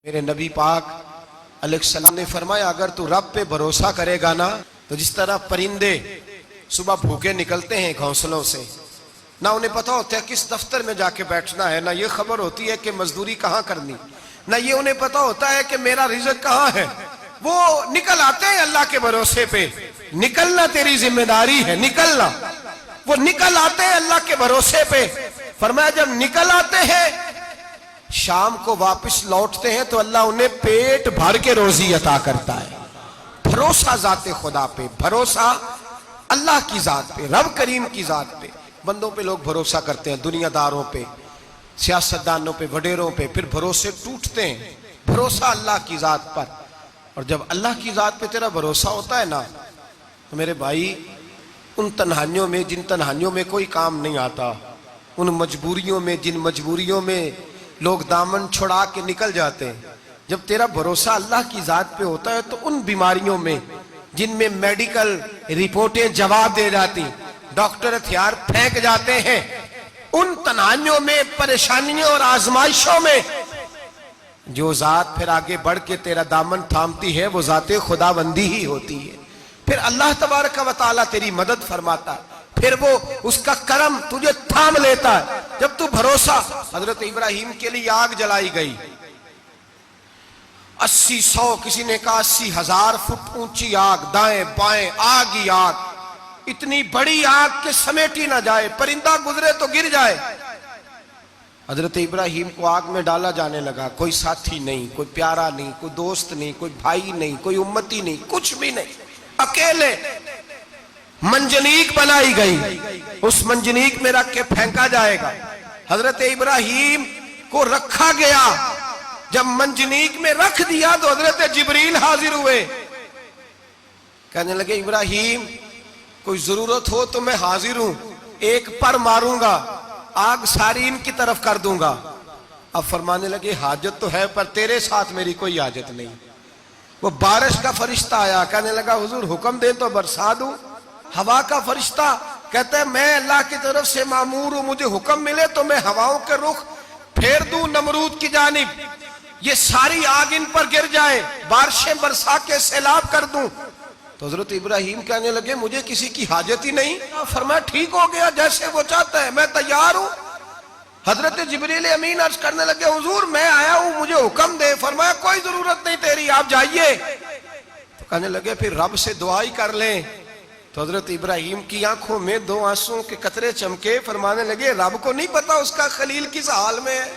میرے نبی پاک علیہ السلام نے فرمایا اگر تو رب پہ بھروسہ کرے گا نا تو جس طرح پرندے صبح بھوکے نکلتے ہیں گھونسلوں سے، نہ انہیں پتا ہوتا ہے کس دفتر میں جا کے بیٹھنا ہے، نہ یہ خبر ہوتی ہے کہ مزدوری کہاں کرنی، نہ یہ انہیں پتا ہوتا ہے کہ میرا رزق کہاں ہے، وہ نکل آتے ہیں اللہ کے بھروسے پہ۔ نکلنا تیری ذمہ داری ہے، نکلنا۔ وہ نکل آتے ہیں اللہ کے بھروسے پہ۔ فرمایا جب نکل آتے ہیں شام کو واپس لوٹتے ہیں تو اللہ انہیں پیٹ بھر کے روزی عطا کرتا ہے۔ بھروسہ ذات خدا پہ، بھروسہ اللہ کی ذات پہ، رب کریم کی ذات پہ۔ بندوں پہ لوگ بھروسہ کرتے ہیں، دنیا داروں پہ، سیاستدانوں پہ، وڈیروں پہ، پھر بھروسے ٹوٹتے ہیں۔ بھروسہ اللہ کی ذات پر، اور جب اللہ کی ذات پہ تیرا بھروسہ ہوتا ہے نا تو میرے بھائی ان تنہائیوں میں جن تنہائیوں میں کوئی کام نہیں آتا، ان مجبوریوں میں جن مجبوریوں میں لوگ دامن چھڑا کے نکل جاتے ہیں، جب تیرا بھروسہ اللہ کی ذات پہ ہوتا ہے تو ان بیماریوں میں جن میں میڈیکل رپورٹیں جواب دے جاتی، ڈاکٹر ہتھیار پھینک جاتے ہیں، ان تنہائیوں میں، پریشانیوں اور آزمائشوں میں جو ذات پھر آگے بڑھ کے تیرا دامن تھامتی ہے وہ ذات خدا بندی ہی ہوتی ہے۔ پھر اللہ تبارک و تعالیٰ تیری مدد فرماتا ہے، پھر وہ اس کا کرم تجھے تھام لیتا ہے جب تو بھروسہ۔ حضرت ابراہیم کے لیے آگ جلائی گئی، 80-100 کسی نے کہا 80,000 فٹ اونچی آگ، دائیں بائیں آگ ہی آگ، اتنی بڑی آگ کہ سمیٹی نہ جائے، پرندہ گزرے تو گر جائے۔ حضرت ابراہیم کو آگ میں ڈالا جانے لگا، کوئی ساتھی نہیں، کوئی پیارا نہیں، کوئی دوست نہیں، کوئی بھائی نہیں، کوئی امتی نہیں، کچھ بھی نہیں، اکیلے۔ منجنیق بنائی گئی، اس منجنیق میں رکھ کے پھینکا جائے گا۔ حضرت ابراہیم کو رکھا گیا، جب منجنیق میں رکھ دیا تو حضرت جبریل حاضر ہوئے، کہنے لگے ابراہیم کوئی ضرورت ہو تو میں حاضر ہوں، ایک پر ماروں گا آگ ساری ان کی طرف کر دوں گا۔ اب فرمانے لگے حاجت تو ہے پر تیرے ساتھ میری کوئی حاجت نہیں۔ وہ بارش کا فرشتہ آیا، کہنے لگا حضور حکم دے تو برسا دوں۔ ہوا کا فرشتہ کہتا ہے میں اللہ کی طرف سے مامور ہوں، مجھے حکم ملے تو میں ہواؤں کے رخ پھیر دوں نمرود کی جانب، یہ ساری آگ ان پر گر جائے، بارشیں برسا کے سیلاب کر دوں۔ تو حضرت ابراہیم کہنے لگے مجھے کسی کی حاجت ہی نہیں۔ فرمایا ٹھیک ہو گیا، جیسے وہ چاہتا ہے میں تیار ہوں۔ حضرت جبریل امین عرض کرنے لگے حضور میں آیا ہوں، مجھے حکم دے۔ فرمایا کوئی ضرورت نہیں تیری، آپ جائیے۔ تو کہنے لگے پھر رب سے دعا ہی کر لیں۔ تو حضرت ابراہیم کی آنکھوں میں 2 آنسوں کے قطرے چمکے، فرمانے لگے رب کو نہیں پتا اس کا خلیل کس حال میں ہے،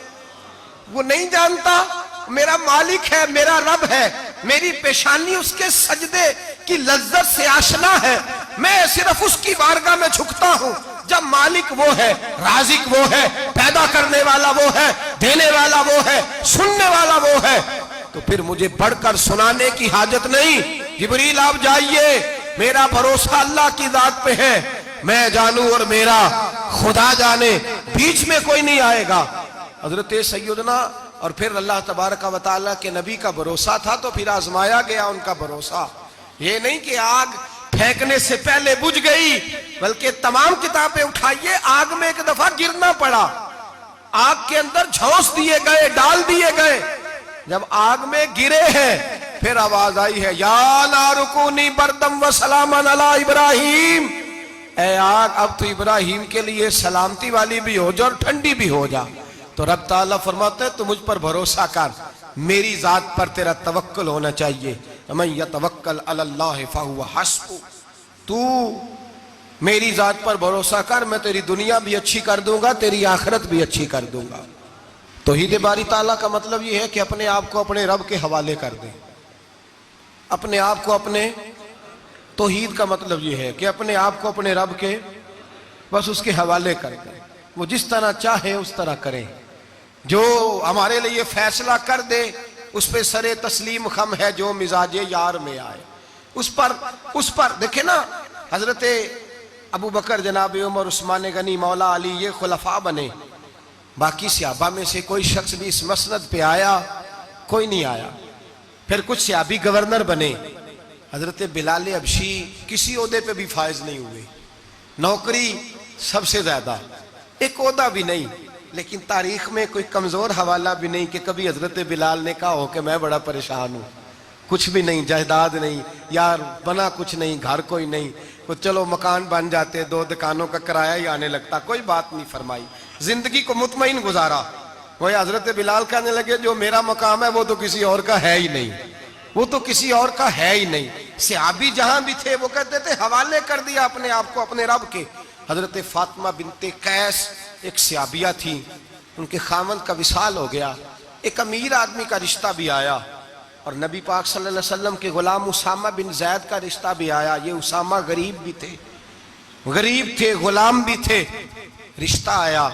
وہ نہیں جانتا، میرا مالک ہے، میرا رب ہے، میری پیشانی اس کے سجدے کی لذت سے آشنا ہے، میں صرف اس کی بارگاہ میں جھکتا ہوں جب مالک وہ ہے، رازق وہ ہے، پیدا کرنے والا وہ ہے، دینے والا وہ ہے، سننے والا وہ ہے، تو پھر مجھے بڑھ کر سنانے کی حاجت نہیں۔ جبریل آپ جائیے، میرا بھروسہ اللہ کی ذات پہ ہے، میں جانوں اور میرا خدا جانے، بیچ میں کوئی نہیں آئے گا۔ حضرت سیدنا اور پھر اللہ تبارک و تعالیٰ کے نبی کا بھروسہ تھا تو پھر آزمایا گیا ان کا بھروسہ۔ یہ نہیں کہ آگ پھینکنے سے پہلے بجھ گئی، بلکہ تمام کتابیں اٹھائیے، آگ میں ایک دفعہ گرنا پڑا، آگ کے اندر جھونس دیے گئے، ڈال دیے گئے، جب آگ میں گرے ہیں پھر آواز آئی ہے یا نار کونی بردم و سلاما علی ابراہیم، اے آگ اب تو ابراہیم کے لیے سلامتی والی بھی ہو جا اور ٹھنڈی بھی ہو جا۔ تو رب تعالیٰ فرماتا ہے تو مجھ پر بھروسہ کر، میری ذات پر تیرا توکل ہونا چاہیے۔ من یتوکل علی اللہ فہو حسبہ، تو میری ذات پر بھروسہ کر، میں تیری دنیا بھی اچھی کر دوں گا، تیری آخرت بھی اچھی کر دوں گا۔ توحید باری تعالیٰ کا مطلب یہ ہے کہ اپنے آپ کو اپنے رب کے حوالے کر دیں، اپنے آپ کو اپنے، توحید کا مطلب یہ ہے کہ اپنے آپ کو اپنے رب کے بس اس کے حوالے کر دیں، وہ جس طرح چاہے اس طرح کریں، جو ہمارے لیے فیصلہ کر دے اس پہ سر تسلیم خم ہے، جو مزاج یار میں آئے اس پر دیکھیں نا، حضرت ابو بکر، جناب عمر، عثمان غنی، مولا علی، یہ خلفاء بنے، باقی صحابہ میں سے کوئی شخص بھی اس مسند پہ آیا کوئی نہیں آیا۔ پھر کچھ صحابی گورنر بنے، حضرت بلال حبشی کسی عہدے پہ بھی فائز نہیں ہوئے، نوکری سب سے زیادہ، ایک عہدہ بھی نہیں، لیکن تاریخ میں کوئی کمزور حوالہ بھی نہیں کہ کبھی حضرت بلال نے کہا ہو کہ میں بڑا پریشان ہوں، کچھ بھی نہیں، جائیداد نہیں، یار بنا کچھ نہیں، گھر کوئی نہیں، تو چلو مکان بن جاتے، 2 دکانوں کا کرایہ ہی آنے لگتا، کوئی بات نہیں فرمائی، زندگی کو مطمئن گزارا۔ وہ حضرت بلال کہنے لگے جو میرا مقام ہے وہ تو کسی اور کا ہے ہی نہیں، وہ تو کسی اور کا ہے ہی نہیں۔ صحابی جہاں بھی تھے وہ کہتے تھے حوالے کر دیا اپنے آپ کو اپنے رب کے۔ حضرت فاطمہ بنت قیس ایک صحابیہ تھی، ان کے خاوند کا وصال ہو گیا، ایک امیر آدمی کا رشتہ بھی آیا، اور نبی پاک صلی اللہ علیہ وسلم کے غلام اسامہ بن زید کا رشتہ بھی آیا۔ یہ اسامہ غریب بھی تھے، غریب تھے، غلام بھی تھے، رشتہ آیا۔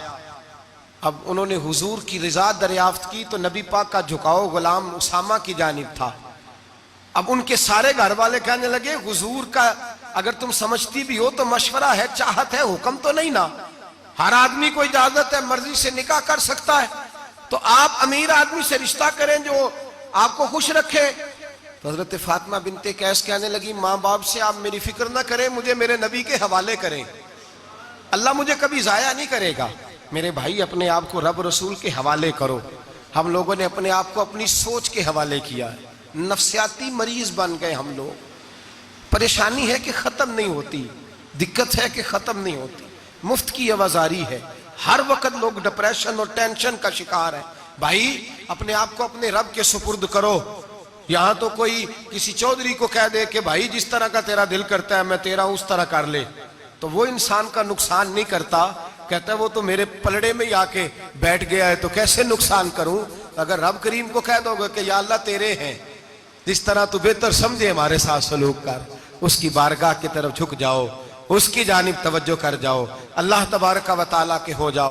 اب انہوں نے حضور کی رضا دریافت کی تو نبی پاک کا جھکاؤ غلام اسامہ کی جانب تھا۔ اب ان کے سارے گھر والے کہنے لگے حضور کا اگر تم سمجھتی بھی ہو تو مشورہ ہے، چاہت ہے، حکم تو نہیں نا، ہر آدمی کو اجازت ہے، مرضی سے نکاح کر سکتا ہے، تو آپ امیر آدمی سے رشتہ کریں جو آپ کو خوش رکھے۔ تو حضرت فاطمہ بنت قیس کہنے لگی ماں باپ سے آپ میری فکر نہ کریں، مجھے میرے نبی کے حوالے کریں، اللہ مجھے کبھی ضائع نہیں کرے گا۔ میرے بھائی اپنے آپ کو رب رسول کے حوالے کرو۔ ہم لوگوں نے اپنے آپ کو اپنی سوچ کے حوالے کیا ہے، نفسیاتی مریض بن گئے ہم لوگ۔ پریشانی ہے کہ ختم نہیں ہوتی، دقت ہے کہ ختم نہیں ہوتی، مفت کی آوازاری ہے، ہر وقت لوگ ڈپریشن اور ٹینشن کا شکار ہیں۔ بھائی اپنے آپ کو اپنے رب کے سپرد کرو۔ یہاں تو کوئی کسی چودھری کو کہہ دے کہ بھائی جس طرح کا تیرا دل کرتا ہے میں تیرا اس طرح کر لے، تو وہ انسان کا نقصان نہیں کرتا، کہتا ہے وہ تو میرے پلڑے میں ہی آ کے بیٹھ گیا ہے تو کیسے نقصان کروں۔ اگر رب کریم کو کہہ دو گے کہ یا اللہ تیرے ہیں، جس طرح تو بہتر سمجھے ہمارے ساتھ سلوک کر، اس کی بارگاہ کی طرف جھک جاؤ، اس کی جانب توجہ کر جاؤ، اللہ تبارک و تعالیٰ کے ہو جاؤ۔